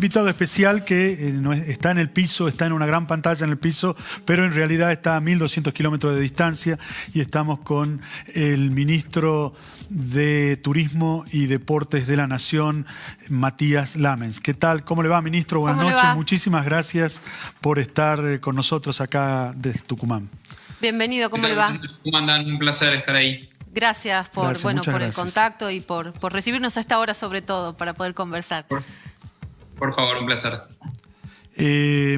invitado especial que está en el piso, está en una gran pantalla en el piso, pero en realidad está a 1.200 kilómetros de distancia, y estamos con el ministro de Turismo y Deportes de la Nación, Matías Lamens. ¿Qué tal? ¿Cómo le va, ministro? Buenas noches. Muchísimas gracias por estar con nosotros acá desde Tucumán. Bienvenido, ¿cómo le va? ¿Cómo andan? Un placer estar ahí. Gracias por el contacto y por recibirnos a esta hora, sobre todo, para poder conversar. Por favor, un placer.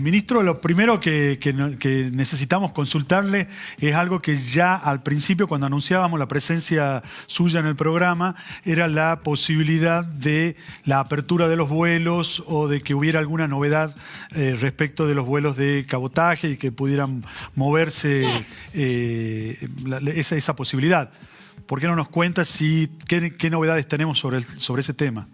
Ministro, lo primero que necesitamos consultarle es algo que ya al principio, cuando anunciábamos la presencia suya en el programa, era la posibilidad de la apertura de los vuelos o de que hubiera alguna novedad respecto de los vuelos de cabotaje y que pudieran moverse esa posibilidad. ¿Por qué no nos cuenta qué novedades tenemos sobre ese tema?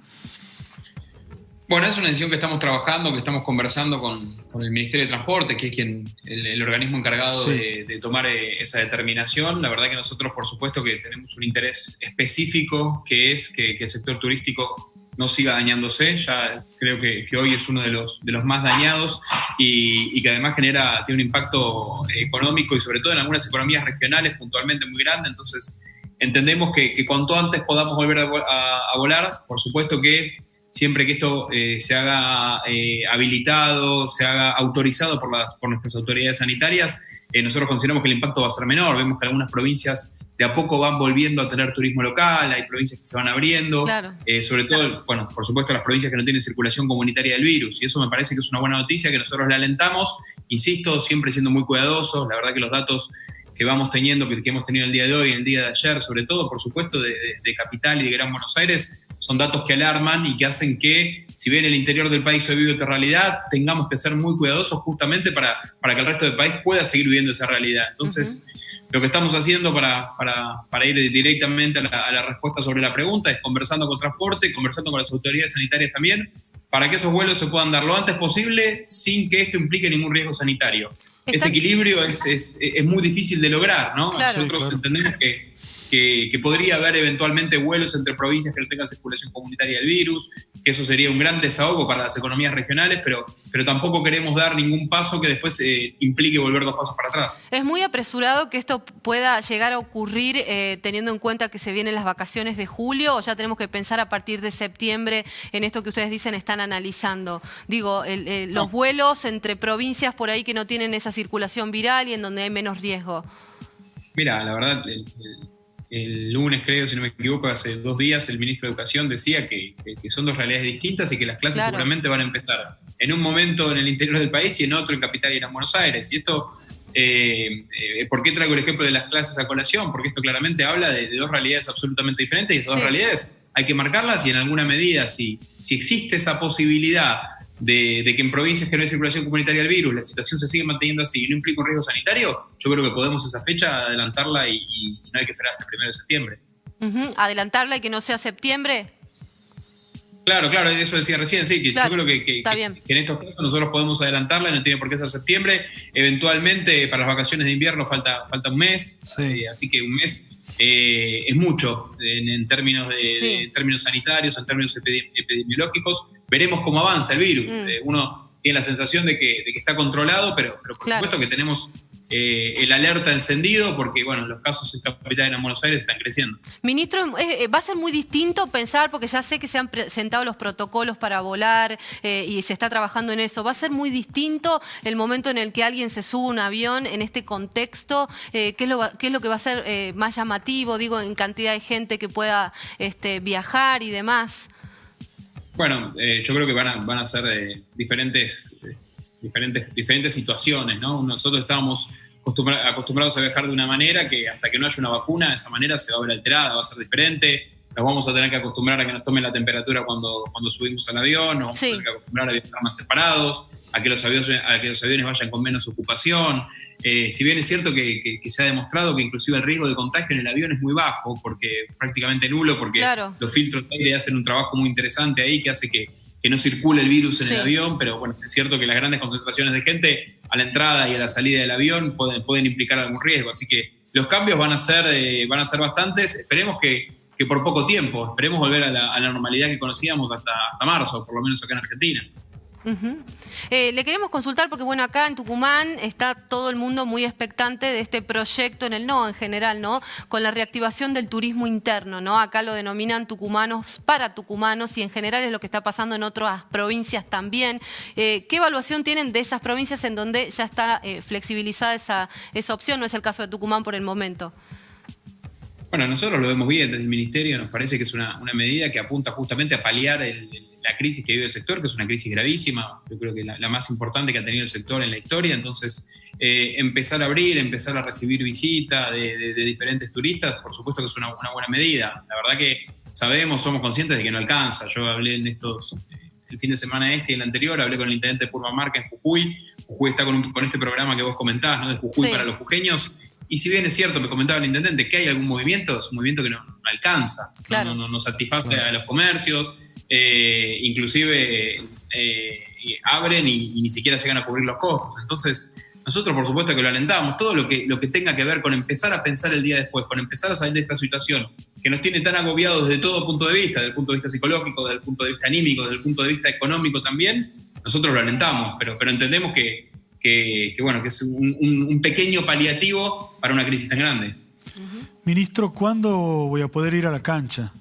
Bueno, es una decisión que estamos trabajando, que estamos conversando con el Ministerio de Transporte, que es el organismo encargado de tomar esa determinación. La verdad que nosotros, por supuesto, que tenemos un interés específico, que es que el sector turístico no siga dañándose. Ya creo que hoy es uno de los más dañados y que además tiene un impacto económico y sobre todo en algunas economías regionales puntualmente muy grande. Entonces, entendemos que cuanto antes podamos volver a volar, por supuesto que siempre que esto se haga habilitado, se haga autorizado por nuestras autoridades sanitarias, nosotros consideramos que el impacto va a ser menor. Vemos que algunas provincias de a poco van volviendo a tener turismo local, hay provincias que se van abriendo, claro. Sobre todo, bueno, por supuesto, las provincias que no tienen circulación comunitaria del virus, y eso me parece que es una buena noticia que nosotros le alentamos, insisto, siempre siendo muy cuidadosos. La verdad que los datos que vamos teniendo, que hemos tenido el día de hoy, el día de ayer, sobre todo, por supuesto, de Capital y de Gran Buenos Aires, son datos que alarman y que hacen que, si bien el interior del país hoy vive otra realidad, tengamos que ser muy cuidadosos justamente para que el resto del país pueda seguir viviendo esa realidad. Entonces, lo que estamos haciendo para ir directamente a la respuesta sobre la pregunta es conversando con Transporte, conversando con las autoridades sanitarias también, para que esos vuelos se puedan dar lo antes posible sin que esto implique ningún riesgo sanitario. Ese equilibrio es muy difícil de lograr, ¿no? Claro. Nosotros entendemos que podría haber eventualmente vuelos entre provincias que no tengan circulación comunitaria del virus, que eso sería un gran desahogo para las economías regionales, pero tampoco queremos dar ningún paso que después implique volver 2 pasos para atrás. Es muy apresurado que esto pueda llegar a ocurrir teniendo en cuenta que se vienen las vacaciones de julio, o ya tenemos que pensar a partir de septiembre en esto que ustedes dicen están analizando. Digo, los vuelos entre provincias por ahí que no tienen esa circulación viral y en donde hay menos riesgo. Mira, la verdad, el lunes, creo, si no me equivoco, hace 2 días, el ministro de Educación decía que son 2 realidades distintas y que las clases seguramente van a empezar en un momento en el interior del país y en otro en Capital y en Buenos Aires. Y esto, ¿por qué traigo el ejemplo de las clases a colación? Porque esto claramente habla de 2 realidades absolutamente diferentes, y esas 2 realidades hay que marcarlas, y en alguna medida, si existe esa posibilidad de que en provincias que no hay circulación comunitaria del virus la situación se sigue manteniendo así y no implica un riesgo sanitario, yo creo que podemos esa fecha adelantarla y no hay que esperar hasta el 1 de septiembre. ¿Adelantarla y que no sea septiembre? Claro, eso decía recién, sí, que claro, yo creo que en estos casos nosotros podemos adelantarla y no tiene por qué ser septiembre. Eventualmente para las vacaciones de invierno falta un mes, así que un mes es mucho en términos términos sanitarios, en términos epidemiológicos. Veremos cómo avanza el virus. Uno tiene la sensación de que está controlado, pero por supuesto que tenemos el alerta encendido porque, bueno, los casos en Capital y en Buenos Aires están creciendo. Ministro, va a ser muy distinto pensar, porque ya sé que se han presentado los protocolos para volar y se está trabajando en eso. ¿Va a ser muy distinto el momento en el que alguien se sube a un avión en este contexto? ¿Qué es lo que va a ser más llamativo, digo, en cantidad de gente que pueda viajar y demás? Bueno, yo creo que van a ser diferentes situaciones, ¿no? Nosotros estábamos acostumbrados a viajar de una manera que hasta que no haya una vacuna, esa manera se va a ver alterada, va a ser diferente. Nos vamos a tener que acostumbrar a que nos tomen la temperatura cuando subimos al avión, nos vamos a tener que acostumbrar a viajar más separados, a que los aviones vayan con menos ocupación. Si bien es cierto que se ha demostrado que inclusive el riesgo de contagio en el avión es muy bajo, porque prácticamente nulo, porque los filtros de aire hacen un trabajo muy interesante ahí que hace que no circule el virus en el avión, pero bueno, es cierto que las grandes concentraciones de gente a la entrada y a la salida del avión pueden implicar algún riesgo, así que los cambios van a ser bastantes. Esperemos que por poco tiempo, esperemos volver a la normalidad que conocíamos hasta marzo, por lo menos acá en Argentina. Uh-huh. Le queremos consultar porque, bueno, acá en Tucumán está todo el mundo muy expectante de este proyecto en general, ¿no? Con la reactivación del turismo interno, ¿no? Acá lo denominan tucumanos para tucumanos y en general es lo que está pasando en otras provincias también. ¿Qué evaluación tienen de esas provincias en donde ya está flexibilizada esa opción? No es el caso de Tucumán por el momento. Bueno, nosotros lo vemos bien desde el Ministerio, nos parece que es una medida que apunta justamente a paliar la crisis que vive el sector, que es una crisis gravísima, yo creo que la más importante que ha tenido el sector en la historia. Entonces, empezar a abrir, empezar a recibir visitas de diferentes turistas, por supuesto que es una buena medida. La verdad que somos conscientes de que no alcanza. Yo hablé el fin de semana y el anterior, hablé con el intendente de Purmamarca en Jujuy. Jujuy está con este programa que vos comentás, ¿no? De Jujuy para los jujeños. Y si bien es cierto, me comentaba el intendente, que hay algún movimiento, es un movimiento que no alcanza, claro. no satisface a los comercios. Inclusive abren y ni siquiera llegan a cubrir los costos. Entonces, nosotros por supuesto que lo alentamos. Todo lo que tenga que ver con empezar a pensar el día después, con empezar a salir de esta situación que nos tiene tan agobiados desde todo punto de vista, desde el punto de vista psicológico, desde el punto de vista anímico, desde el punto de vista económico también, nosotros lo alentamos, pero entendemos que es un pequeño paliativo para una crisis tan grande. Ministro, ¿cuándo voy a poder ir a la cancha?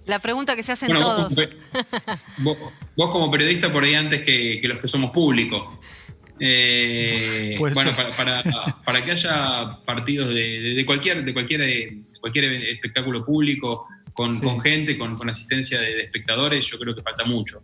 La pregunta que se hacen todos. Vos como periodista por ahí antes que los que somos públicos. Para que haya partidos de cualquier espectáculo público con gente, con asistencia de espectadores, yo creo que falta mucho.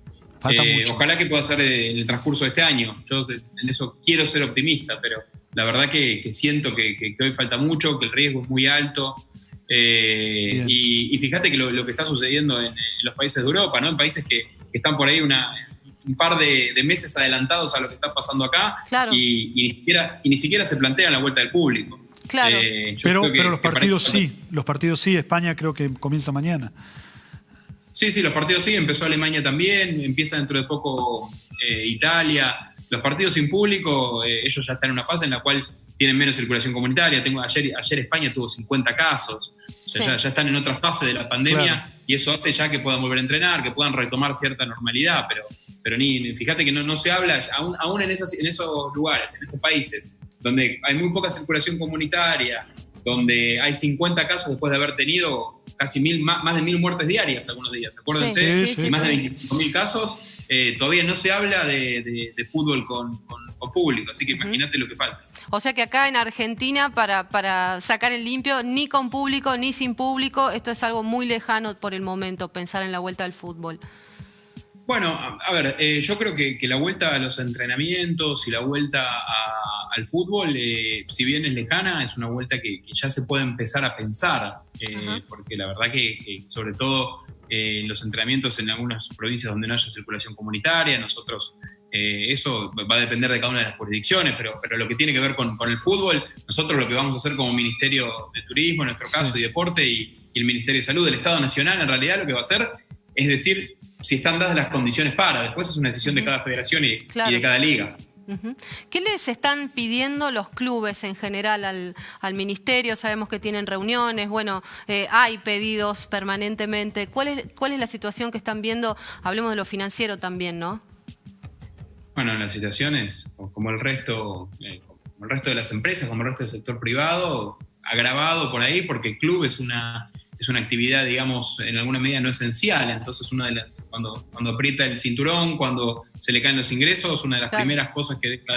Ojalá que pueda ser en el transcurso de este año. Yo en eso quiero ser optimista, pero la verdad que siento que hoy falta mucho, que el riesgo es muy alto. Y fíjate que lo que está sucediendo en los países de Europa, ¿no? En países que están por ahí un par de meses adelantados a lo que está pasando acá, claro. y ni siquiera se plantean la vuelta del público. Claro. Pero los partidos sí, España creo que comienza mañana. Sí, los partidos sí, empezó Alemania también, empieza dentro de poco Italia. Los partidos sin público, ellos ya están en una fase en la cual tienen menos circulación comunitaria. Ayer España tuvo 50 casos, o sea, ya están en otra fase de la pandemia, claro. Y eso hace ya que puedan volver a entrenar, que puedan retomar cierta normalidad, pero fíjate que no se habla, aún en esos lugares, en esos países, donde hay muy poca circulación comunitaria, donde hay 50 casos después de haber tenido casi más de 1.000 muertes diarias algunos días, acuérdense, sí, más de 25.000 casos, todavía no se habla de fútbol con público, así que imagínate lo que falta. O sea que acá en Argentina, para sacar el limpio, ni con público ni sin público, esto es algo muy lejano por el momento, pensar en la vuelta al fútbol. Bueno, a ver, yo creo que la vuelta a los entrenamientos y la vuelta al fútbol, si bien es lejana, es una vuelta que ya se puede empezar a pensar, porque la verdad que sobre todo los entrenamientos en algunas provincias donde no haya circulación comunitaria, nosotros, eso va a depender de cada una de las jurisdicciones, pero lo que tiene que ver con el fútbol, nosotros lo que vamos a hacer como Ministerio de Turismo, en nuestro caso, y Deporte, y el Ministerio de Salud del Estado Nacional, en realidad lo que va a hacer es decir si están dadas las condiciones para. Después es una decisión de cada federación y de cada liga. ¿Qué les están pidiendo los clubes en general al ministerio? Sabemos que tienen reuniones, hay pedidos permanentemente. ¿Cuál es la situación que están viendo? Hablemos de lo financiero también, ¿no? Bueno, la situación es como el resto de las empresas, como el resto del sector privado, agravado por ahí, porque el club es una actividad, digamos, en alguna medida no esencial. Entonces, cuando aprieta el cinturón, cuando se le caen los ingresos, una de las primeras cosas que deja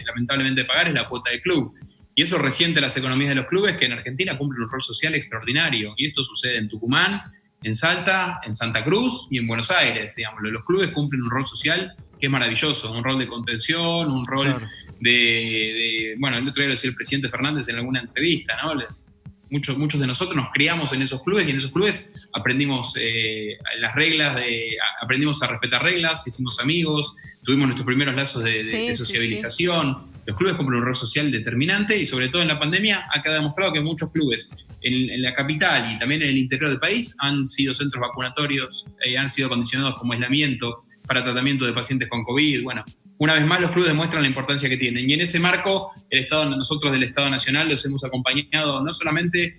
lamentablemente de pagar es la cuota del club. Y eso resiente las economías de los clubes, que en Argentina cumplen un rol social extraordinario. Y esto sucede en Tucumán, en Salta, en Santa Cruz y en Buenos Aires. Digamos, los clubes cumplen un rol social que es maravilloso, un rol de contención, un rol bueno, el otro día lo decía el presidente Fernández en alguna entrevista, ¿no? Muchos de nosotros nos criamos en esos clubes y en esos clubes aprendimos las reglas, aprendimos a respetar reglas, hicimos amigos, tuvimos nuestros primeros lazos de sociabilización. Sí. Los clubes cumplen un rol social determinante y sobre todo en la pandemia ha quedado demostrado que muchos clubes en la capital y también en el interior del país han sido centros vacunatorios, han sido acondicionados como aislamiento para tratamiento de pacientes con COVID. Bueno, una vez más los clubes demuestran la importancia que tienen. Y en ese marco, nosotros del Estado Nacional los hemos acompañado no solamente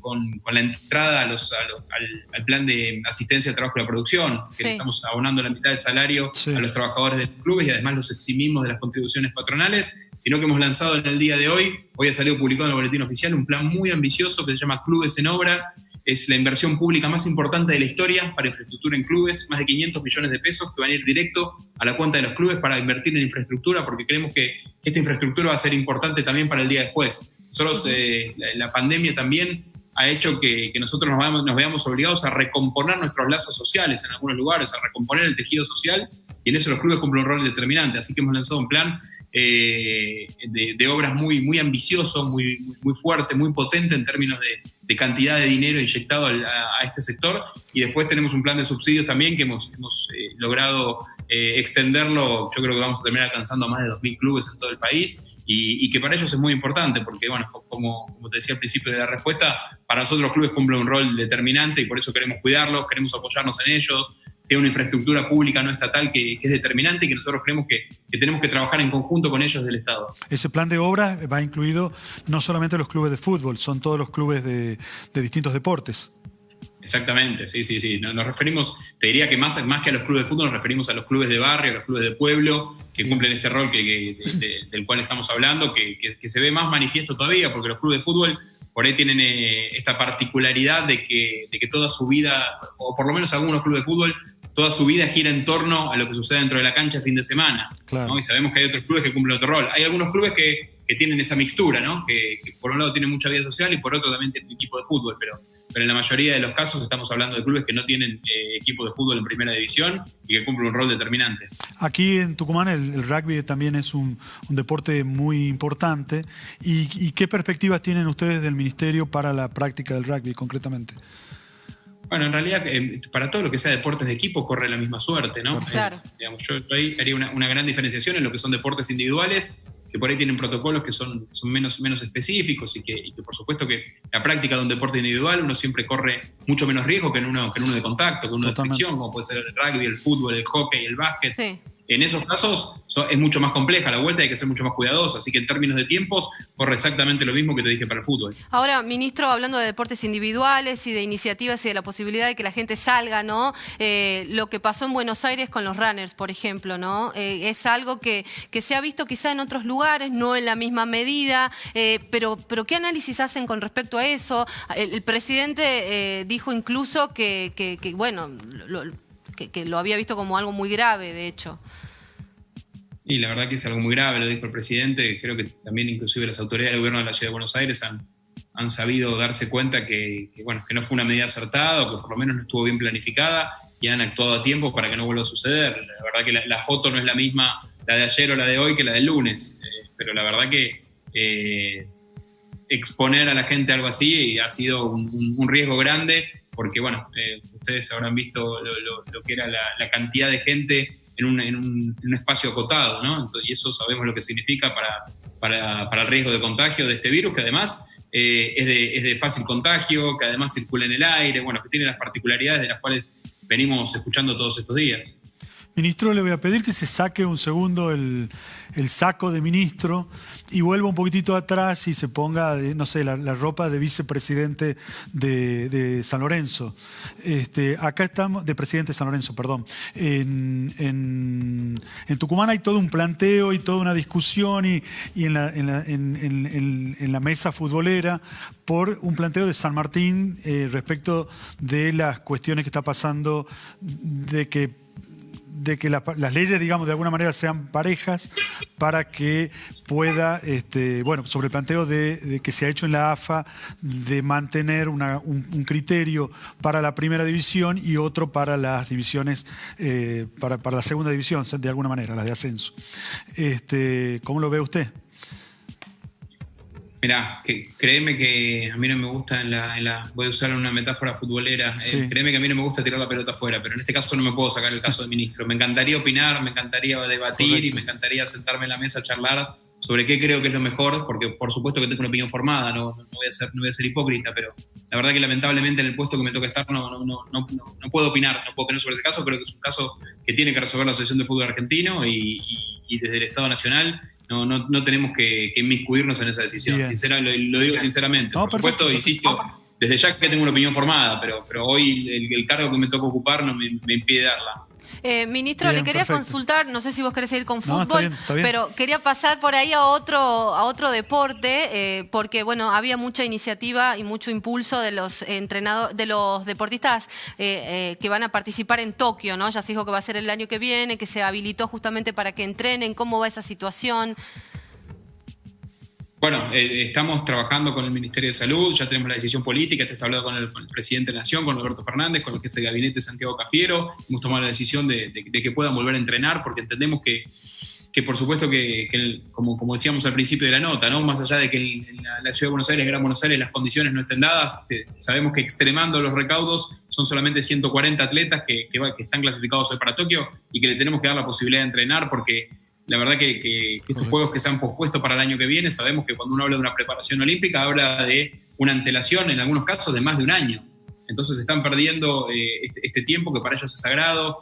con la entrada al plan de asistencia al trabajo y la producción, que le estamos abonando la mitad del salario a los trabajadores de los clubes y además los eximimos de las contribuciones patronales, sino que hemos lanzado en el día de hoy ha salido publicado en el boletín oficial, un plan muy ambicioso que se llama Clubes en Obra. Es la inversión pública más importante de la historia para infraestructura en clubes, más de 500 millones de pesos que van a ir directo a la cuenta de los clubes para invertir en infraestructura, porque creemos que esta infraestructura va a ser importante también para el día después. Nosotros, la pandemia también ha hecho que nosotros nos veamos obligados a recomponer nuestros lazos sociales en algunos lugares, a recomponer el tejido social, y en eso los clubes cumplen un rol determinante. Así que hemos lanzado un plan de obras muy ambicioso, muy fuerte, muy potente en términos de cantidad de dinero inyectado a este sector, y después tenemos un plan de subsidios también que hemos logrado extenderlo. Yo creo que vamos a terminar alcanzando a más de 2.000 clubes en todo el país, y que para ellos es muy importante porque, bueno, como te decía al principio de la respuesta, para nosotros los clubes cumplen un rol determinante y por eso queremos cuidarlos, queremos apoyarnos en ellos. Tiene una infraestructura pública no estatal que es determinante y que nosotros creemos que tenemos que trabajar en conjunto con ellos del Estado. Ese plan de obra va incluido no solamente los clubes de fútbol, son todos los clubes de distintos deportes. Exactamente, sí. Nos referimos, te diría que más que a los clubes de fútbol, nos referimos a los clubes de barrio, a los clubes de pueblo, que cumplen este rol del cual estamos hablando, que se ve más manifiesto todavía, porque los clubes de fútbol por ahí tienen esta particularidad de que toda su vida, o por lo menos algunos clubes de fútbol, toda su vida gira en torno a lo que sucede dentro de la cancha el fin de semana. Claro. ¿No? Y sabemos que hay otros clubes que cumplen otro rol. Hay algunos clubes que tienen esa mixtura, ¿no? Que por un lado tienen mucha vida social y por otro también tienen equipo de fútbol, pero en la mayoría de los casos estamos hablando de clubes que no tienen equipo de fútbol en primera división y que cumplen un rol determinante. Aquí en Tucumán el rugby también es un deporte muy importante. ¿Y qué perspectivas tienen ustedes del Ministerio para la práctica del rugby concretamente? Bueno, en realidad, para todo lo que sea deportes de equipo corre la misma suerte, ¿no? Claro. Yo ahí haría una gran diferenciación en lo que son deportes individuales, que por ahí tienen protocolos que son menos específicos y que por supuesto que la práctica de un deporte individual uno siempre corre mucho menos riesgo que en uno de contacto, que uno de fricción, como puede ser el rugby, el fútbol, el hockey, el básquet. Sí. En esos casos es mucho más compleja la vuelta, hay que ser mucho más cuidadoso, así que en términos de tiempos corre exactamente lo mismo que te dije para el fútbol. Ahora, ministro, hablando de deportes individuales y de iniciativas y de la posibilidad de que la gente salga, ¿no? Lo que pasó en Buenos Aires con los runners, por ejemplo, ¿no? Es algo que se ha visto quizá en otros lugares, no en la misma medida, pero ¿qué análisis hacen con respecto a eso? El presidente dijo incluso que lo había visto como algo muy grave, de hecho. Y la verdad que es algo muy grave, lo dijo el presidente. Creo que también inclusive las autoridades del gobierno de la Ciudad de Buenos Aires han sabido darse cuenta que no fue una medida acertada o que por lo menos no estuvo bien planificada y han actuado a tiempo para que no vuelva a suceder. La verdad que la foto no es la misma la de ayer o la de hoy que la del lunes, pero la verdad que exponer a la gente a algo así ha sido un riesgo grande porque, ustedes habrán visto lo que era la cantidad de gente en un espacio acotado, ¿no? Entonces, y eso sabemos lo que significa para el riesgo de contagio de este virus, que además es de fácil contagio, que además circula en el aire, que tiene las particularidades de las cuales venimos escuchando todos estos días. Ministro, le voy a pedir que se saque un segundo el saco de ministro y vuelva un poquitito atrás y se ponga, la ropa de vicepresidente de San Lorenzo. Acá estamos, de presidente de San Lorenzo, perdón. En Tucumán hay todo un planteo y toda una discusión y en la mesa futbolera por un planteo de San Martín respecto de las cuestiones que está pasando de que las leyes, digamos, de alguna manera sean parejas para que pueda, sobre el planteo de que se ha hecho en la AFA de mantener un criterio para la primera división y otro para las divisiones, para la segunda división, de alguna manera, las de ascenso. ¿Cómo lo ve usted? Mirá, créeme que a mí no me gusta voy a usar una metáfora futbolera, sí. Créeme que a mí no me gusta tirar la pelota afuera, pero en este caso no me puedo sacar el caso del ministro. Me encantaría opinar, me encantaría debatir. Correcto. Y me encantaría sentarme en la mesa a charlar sobre qué creo que es lo mejor, porque por supuesto que tengo una opinión formada, no voy a ser hipócrita, pero la verdad que lamentablemente en el puesto que me toca estar no puedo opinar, sobre ese caso. Creo que es un caso que tiene que resolver la Asociación de Fútbol Argentino y desde el Estado Nacional no tenemos que inmiscuirnos en esa decisión. Lo digo sinceramente. No, por supuesto, insisto, desde ya que tengo una opinión formada, pero hoy el cargo que me toca ocupar no me impide darla. Ministro, bien, le quería consultar, no sé si vos querés seguir con fútbol, está bien. Pero quería pasar por ahí a otro deporte, porque bueno, había mucha iniciativa y mucho impulso de los de los deportistas que van a participar en Tokio, ¿no? Ya se dijo que va a ser el año que viene, que se habilitó justamente para que entrenen. ¿Cómo va esa situación? Bueno, estamos trabajando con el Ministerio de Salud, ya tenemos la decisión política, te he hablado con el presidente de la Nación, con Alberto Fernández, con el jefe de gabinete Santiago Cafiero, hemos tomado la decisión de que puedan volver a entrenar, porque entendemos que por supuesto como decíamos al principio de la nota, ¿no? Más allá de que en la Ciudad de Buenos Aires, Gran Buenos Aires, las condiciones no estén dadas, sabemos que extremando los recaudos son solamente 140 atletas que están clasificados hoy para Tokio y que le tenemos que dar la posibilidad de entrenar, porque la verdad que estos juegos que se han pospuesto para el año que viene, sabemos que cuando uno habla de una preparación olímpica, habla de una antelación, en algunos casos, de más de un año. Entonces están perdiendo este tiempo que para ellos es sagrado,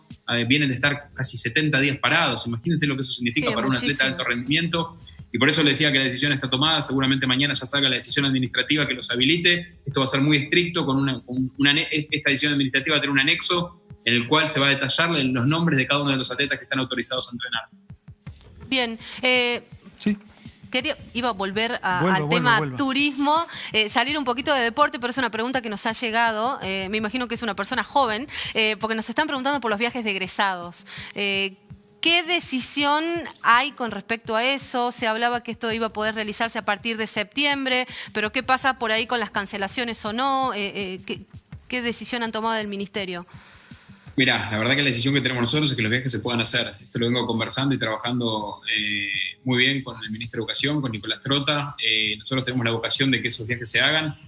vienen de estar casi 70 días parados. Imagínense lo que eso significa para un atleta de alto rendimiento. Y por eso le decía que la decisión está tomada, seguramente mañana ya salga la decisión administrativa que los habilite. Esto va a ser muy estricto, esta decisión administrativa va a tener un anexo en el cual se va a detallar los nombres de cada uno de los atletas que están autorizados a entrenar. Bien, sí. Iba a volver al tema turismo, salir un poquito de deporte, pero es una pregunta que nos ha llegado, me imagino que es una persona joven, porque nos están preguntando por los viajes de egresados. ¿Qué decisión hay con respecto a eso? Se hablaba que esto iba a poder realizarse a partir de septiembre, pero ¿qué pasa por ahí con las cancelaciones o no? ¿Qué decisión han tomado del Ministerio? Mirá, la verdad que la decisión que tenemos nosotros es que los viajes se puedan hacer. Esto lo vengo conversando y trabajando muy bien con el ministro de Educación, con Nicolás Trota. Nosotros tenemos la vocación de que esos viajes se hagan,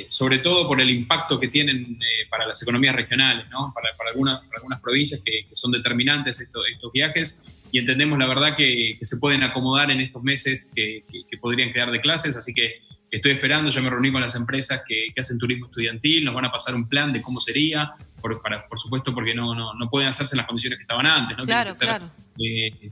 sobre todo por el impacto que tienen para las economías regionales, ¿no? Para algunas provincias que son determinantes estos viajes, y entendemos la verdad que se pueden acomodar en estos meses que podrían quedar de clases, así que estoy esperando, ya me reuní con las empresas que hacen turismo estudiantil, nos van a pasar un plan de cómo sería, por supuesto porque no pueden hacerse en las condiciones que estaban antes, ¿no? Claro,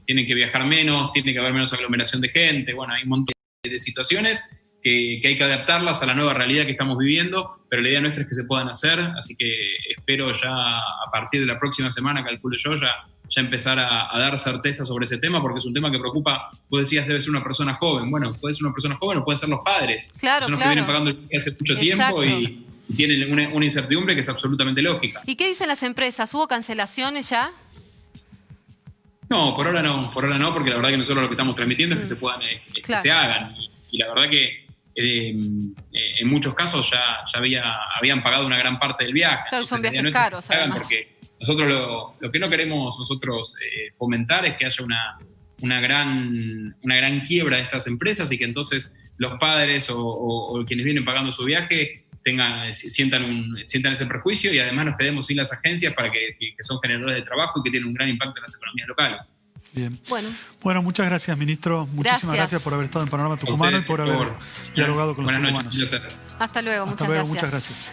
tienen que viajar menos, tiene que haber menos aglomeración de gente, bueno, hay un montón de situaciones que hay que adaptarlas a la nueva realidad que estamos viviendo, pero la idea nuestra es que se puedan hacer, así que espero ya a partir de la próxima semana, calculo yo, ya empezar a dar certeza sobre ese tema, porque es un tema que preocupa. Vos decías, debe ser una persona joven. Bueno, puede ser una persona joven o pueden ser los padres. Claro, que vienen pagando el viaje hace mucho tiempo y tienen una incertidumbre que es absolutamente lógica. ¿Y qué dicen las empresas? ¿Hubo cancelaciones ya? No, por ahora no, porque la verdad que nosotros lo que estamos transmitiendo es que se puedan, que se hagan. Y la verdad que en muchos casos ya habían pagado una gran parte del viaje. Claro, son viajes caros, además. Porque nosotros lo que no queremos fomentar es que haya una gran quiebra de estas empresas y que entonces los padres o quienes vienen pagando su viaje sientan ese prejuicio, y además nos quedemos sin las agencias para que son generadores de trabajo y que tienen un gran impacto en las economías locales. Bien. Bueno, muchas gracias, ministro. Muchísimas gracias por haber estado en Panorama Tucumano y por haber dialogado con los tucumanos. Hasta luego, muchas gracias.